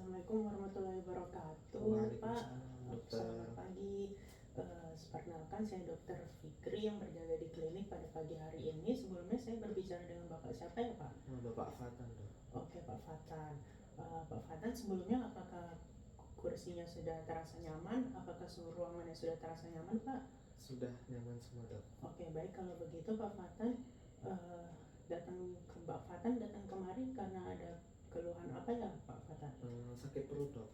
Assalamualaikum warahmatullahi wabarakatuh, Pak. Waalaikumsalam, dokter. Selamat pagi. Perkenalkan, saya Dokter Fikri yang berjaga di klinik pada pagi hari ini. Sebelumnya saya berbicara dengan Bapak siapa ya, Pak? Bapak Fatan, dok. Oke, Pak Fatan. Pak Fatan, sebelumnya apakah kursinya sudah terasa nyaman? Apakah seluruh ruangannya sudah terasa nyaman, Pak? Sudah nyaman semua, dok. Oke, baik. Kalau begitu, Pak Fatan, Pak Fatan datang kemari karena ada keluhan apa ya, Pak Fatan? Sakit perut, dok.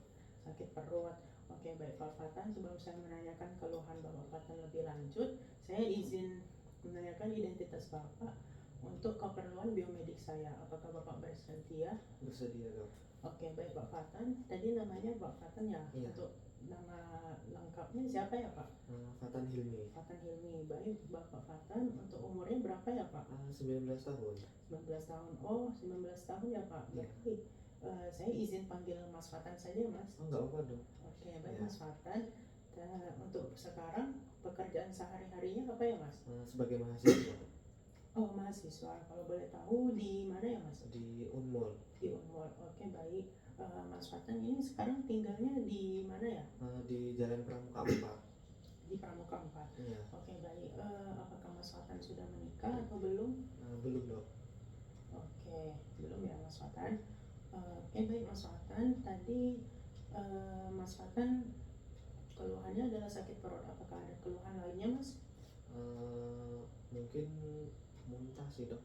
Sakit perut. Oke, baik Pak Fatan, sebelum saya menanyakan keluhan Bapak Fatan lebih lanjut, saya izin menanyakan identitas Bapak untuk keperluan biomedik saya. Apakah Bapak bersedia? Bersedia, dok. Oke, baik Pak Fatan. Tadi namanya Pak Fatan ya? Iya. Untuk nama lengkapnya siapa ya, Pak? Fatan Hilmi. Fatan Hilmi. Baik, Bapak Fatan, untuk umurnya berapa ya, Pak? 19 tahun. 19 tahun. Oh, 19 tahun ya, Pak. Iya. Baik. Saya izin panggil Mas Fatan saja, Mas. Oh, nggak apa, dok. Oke, baik Ya. Mas Fatan. Untuk sekarang pekerjaan sehari-harinya apa ya, Mas? Sebagai mahasiswa Oh, mahasiswa. Kalau boleh tahu di mana ya, Mas? di Unmul. Di Unmul. Oke, baik. Mas Fatan ini sekarang tinggalnya di mana ya? Di Jalan Pramuka 4. Di Pramuka 4. Iya. Oke, baik. Apakah Mas Fatan sudah menikah atau belum? Belum, dok. Oke, belum ya Mas Fatan. Oke, baik Mas Fatan. Tadi Mas Fatan keluhannya adalah sakit perut. Apakah ada keluhan lainnya, Mas? Mungkin muntah sih, dok.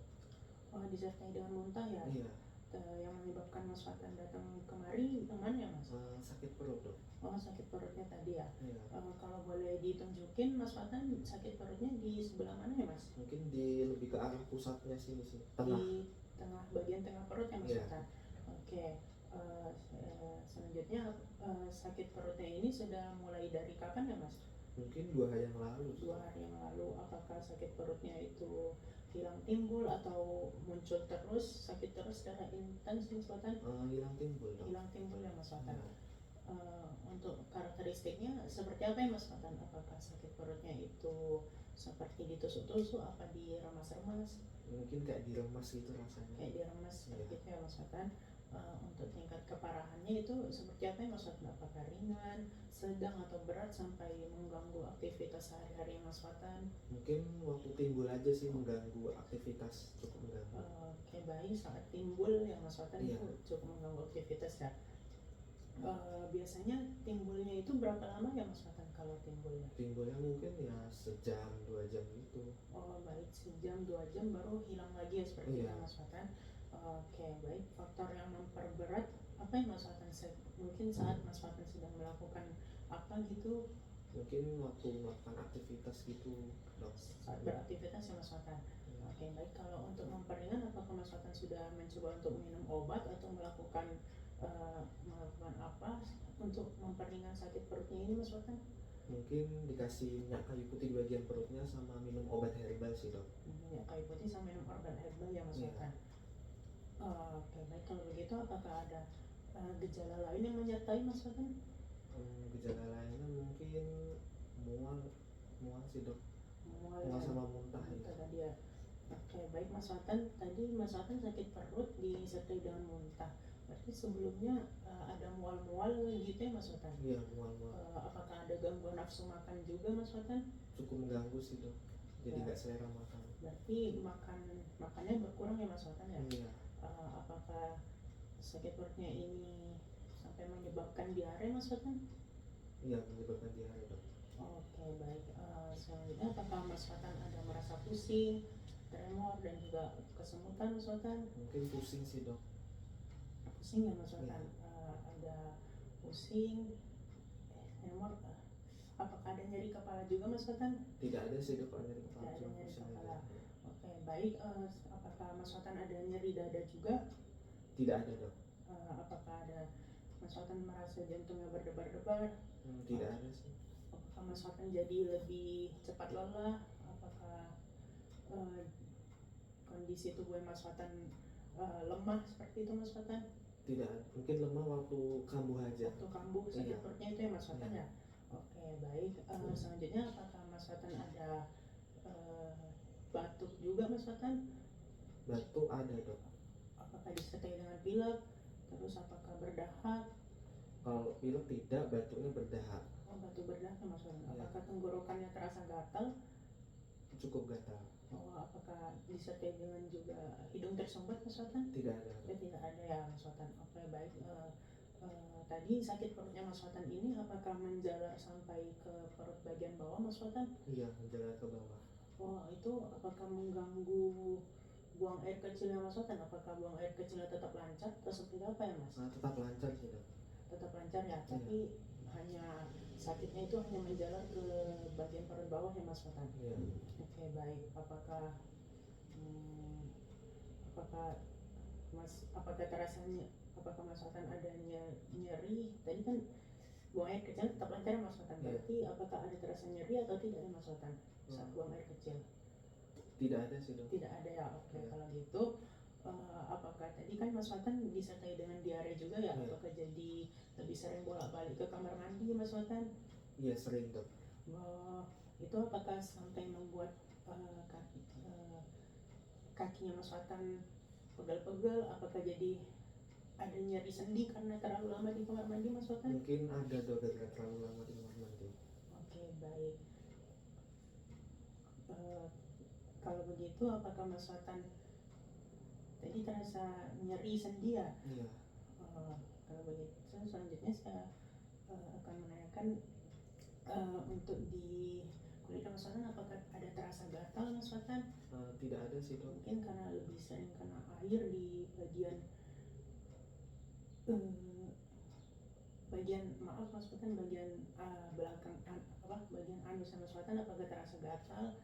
Oh, disertai dengan muntah ya? Iya. Yang menyebabkan Mas Fatan datang kemari kemana ya, Mas? Sakit perut, dok. Oh, sakit perutnya tadi ya? Iya. Kalau boleh ditunjukin Mas Fatan sakit perutnya di sebelah mana ya, Mas? Mungkin lebih ke arah pusatnya sini sih, tengah. Di tengah, bagian tengah perut ya Mas Iya. Fatan? Oke. Selanjutnya sakit perutnya ini sudah mulai dari kapan ya, Mas? Mungkin 2 hari yang lalu. 2 hari yang lalu. Apakah sakit perutnya itu hilang timbul atau muncul terus, sakit terus secara intens Mas Fatan? Hilang timbul, dok. Hilang timbul ya Mas Fatan. Ya. Untuk karakteristiknya seperti apa ya Mas Fatan? Apakah sakit perutnya itu seperti ditusuk-tusuk, apa diremas-remas? Mungkin kayak diremas gitu rasanya. Kayak diremas seperti itu ya Mas Fatan. Untuk tingkat keparahannya itu seperti apa ya Mas Fatan? Apakah ringan, sedang atau berat sampai mengganggu aktivitas sehari-hari Mas Fatan? Mungkin waktu timbul aja sih mengganggu aktivitas, cukup mengganggu. Oke, baik, saat timbul ya Mas Fatan. Iya. Itu cukup mengganggu aktivitas ya. Biasanya timbulnya itu berapa lama ya Mas Fatan kalau timbulnya? Timbulnya mungkin ya sejam 2 jam gitu. Oh, baik, sejam 2 jam baru hilang lagi ya seperti itu Iya. Mas Fatan. Oke, baik. Faktor yang memperberat apa ya Mas Fatan? Mungkin saat Mas Fatan sedang melakukan apa gitu, Mungkin waktu melakukan aktivitas gitu, dok. saat beraktivitas ya Mas Fatan. Iya. Oke, baik. Kalau untuk memperingan, apakah Mas Fatan sudah mencoba untuk minum obat atau melakukan apa untuk memperingan sakit perutnya ini Mas Fatan? Mungkin dikasih minyak kayu putih di bagian perutnya sama minum obat herbal sih, dok. Minyak kayu putih sama minum obat herbal ya Mas Iya. Fatan. Oke, baik. Kalau begitu apakah ada gejala lain yang menyertai Mas Fatan? Gejala lainnya mungkin mual sih, dok. Mual Mual ya? sama muntah ya. Tadi ya. Oke, baik Mas Fatan. Tadi Mas Fatan sakit perut disertai dengan muntah. Berarti sebelumnya ada mual-mual gitu ya Mas Fatan? Iya, mual. Apakah ada gangguan nafsu makan juga Mas Fatan? Cukup mengganggu sih, dok. Jadi Ya. nggak selera makan. Berarti makannya berkurang ya Mas Fatan ya? Iya. Apakah sakit perutnya ini sampai menyebabkan diare Mas Fatan? Iya, menyebabkan diare, dok. Oke, baik. Selanjutnya apakah Mas Fatan ada merasa pusing, tremor, dan juga kesemutan Mas Fatan? Mungkin pusing sih, dok. Pusing ya Mas Fatan? Ada pusing, tremor. Apakah ada nyeri kepala juga Mas Fatan? Tidak ada sih, dok, kalau nyeri kepala. Tidak ada cuma nyeri pusing kepala. aja. Oke, baik. Apakah Mas Fatan ada nyeri dada juga? Tidak ada, dok. Apakah ada Mas Fatan merasa jantungnya berdebar-debar? Tidak ada sih. Apakah Mas Fatan jadi lebih cepat lelah? Apakah kondisi tubuh Mas Fatan lemah seperti itu Mas Fatan? Tidak, mungkin lemah waktu kambuh aja. Waktu kambuh sakit Iya. perutnya itu ya Mas Fatan ya? Oke, baik. Selanjutnya apakah Mas Fatan ada batuk juga Mas Fatan? Batuk ada, dok. Apakah disertai dengan pilek? Terus apakah berdahak? Kalau pilek tidak, batuknya berdahak. Oh, batuk berdahak Mas Watan. Iya. Apakah tenggorokannya terasa gatal? Cukup gatal. Oh, apakah disertai dengan juga hidung tersumbat Mas Watan? Tidak ada. Tidak ada ya Mas Watan. Oke, baik. Tadi sakit perutnya Mas Watan ini apakah menjalar sampai ke perut bagian bawah Mas Watan? Iya, menjalar ke bawah. Oh, itu apakah mengganggu buang air kecilnya Mas Watan? Apakah buang air kecilnya tetap lancar atau seperti apa ya Mas? Tetap lancar sih dok. Tetap lancar ya, tapi hanya sakitnya itu hanya menjalar ke bagian perut bawah ya Mas Watan? Iya. Oke, baik. Apakah apakah Mas Watan ada nyeri? Tadi kan buang air kecil tetap lancar ya Mas Watan. Berarti apakah ada terasa nyeri atau tidak ya Mas Watan saat buang air kecil? Tidak ada sih dok. Tidak ada ya. Oke, kalau gitu apakah tadi kan Mas Watan disertai dengan diare juga ya? Apakah jadi lebih sering bolak-balik ke kamar mandi Mas Watan? Iya, sering dok. Itu apakah sampai membuat kakinya Mas Watan pegel-pegel? Apakah jadi ada nyeri sendi karena terlalu lama di kamar mandi Mas Watan? Mungkin ada dok, gara-gara terlalu lama di kamar mandi. Oke, baik. Kalau begitu apakah Mas Watan tadi terasa nyeri sendi ya? Iya. Kalau begitu selanjutnya saya akan menanyakan untuk di kulit Mas Watan apakah ada terasa gatal Mas Watan? Tidak ada sih dok. Mungkin karena lebih sering kena air di bagian maaf Mas Watan, bagian belakang bagian anus Mas Watan apakah terasa gatal?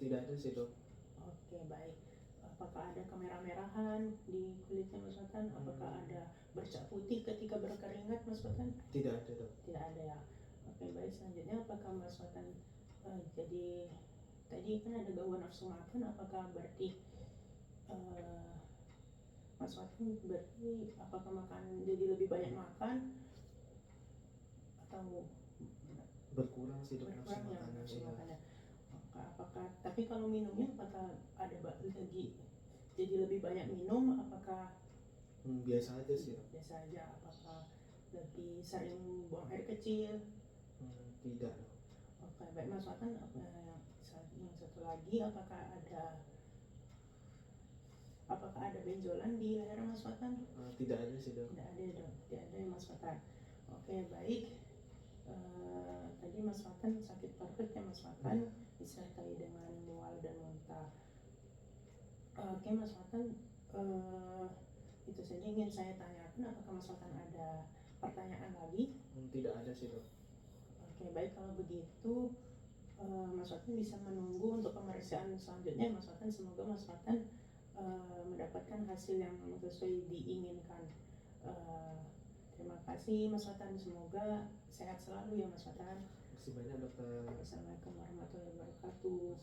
Tidak ada sih dok. Oke, baik. Apakah ada kemerah-merahan di kulitnya Mas Watan? Apakah ada bercak putih ketika berkeringat Mas Watan? Tidak ada dok. Tidak ada ya. Oke, baik. Selanjutnya apakah Mas Watan jadi tadi kan ada gangguan nafsu makan, apakah berarti Mas Watan berarti apakah makan jadi lebih banyak makan atau berkurang sih dok nafsu berkurang ya makannya. nafsu makannya? Apakah tapi kalau minumnya apakah ada lagi jadi lebih banyak minum? Apakah biasa aja sih dok. Biasa aja. Apakah lebih sering buang air kecil? Tidak dok. Oke, baik Mas Watan. Yang satu lagi apakah ada benjolan di leher Mas Watan? Tidak ada sih dok. Tidak ada dok. Tidak ada ya Mas Watan. Oke, baik. Tadi Mas Watan sakit perut ya Mas Watan, disertai dengan mual dan muntah. Oke Mas Watan, itu saja ingin saya tanyakan. Apakah Mas Watan ada pertanyaan lagi? Tidak ada sih dok. Oke, baik. Kalau begitu Mas Watan bisa menunggu untuk pemeriksaan selanjutnya Mas Watan. Semoga Mas Watan mendapatkan hasil yang sesuai diinginkan. Terima kasih Mas Watan, semoga sehat selalu ya Mas Watan. Terima kasih banyak dokter. Assalamualaikum warahmatullahi wabarakatuh.